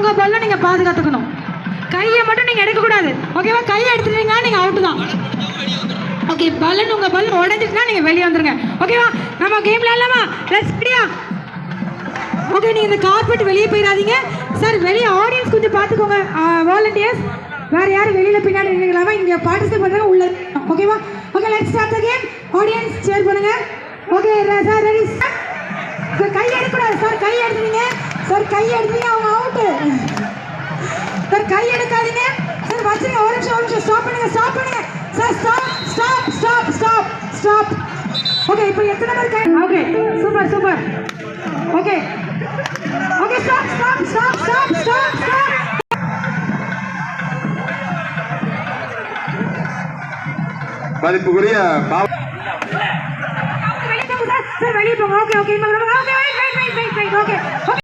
உங்க பால்ல நீங்க பாதுகாத்துக்கணும். கையை மட்டும் நீங்க எடுக்க கூடாது. ஓகேவா? கையை எடுத்துட்டீங்கன்னா நீங்க அவுட் தான். ஓகே, பலன் உங்க பலன் உடைஞ்சிட்டுனா நீங்க வெளியே வந்துருங்க. ஓகேவா? நம்ம கேம் விளையாடலாமா? லெட்ஸ் பிரியா. ஓகே, நீங்க இந்த கார்பெட் வெளியே போயிடாதீங்க சார். வெளியே ஆடியன்ஸ் கொஞ்சம் பார்த்துக்கோங்க. வாலண்டியர்ஸ் வேற யாரும் வெளியில பின்னாடி நின்னுக்கலாமா? இங்க பார்ட்டிசிபேட் பண்றவங்க உள்ள. ஓகேவா? Okay, let's start the game. Audience சேர் பண்ணுங்க. Okay sir, ready? கை எடுக்கக்கூடாது சார். கை எடுத்தீங்க சார். கை எடுத்தீங்க அவங்க அவுட் சார். கை எடுக்காதீங்க சார். வச்சுங்க. ஒரு நிமிஷம் ஸ்டாப் பண்ணுங்க. ஸ்டாப் பண்ணுங்க sir. Stop stop stop stop stop. Okay, இப்போ எத்தனை பேர் கை? Okay, super super. Okay okay, stop stop stop stop stop stop. மதிப்புக்குரிய வெளியே போங்க சார். வெளியே போங்க. Okay okay, okay okay.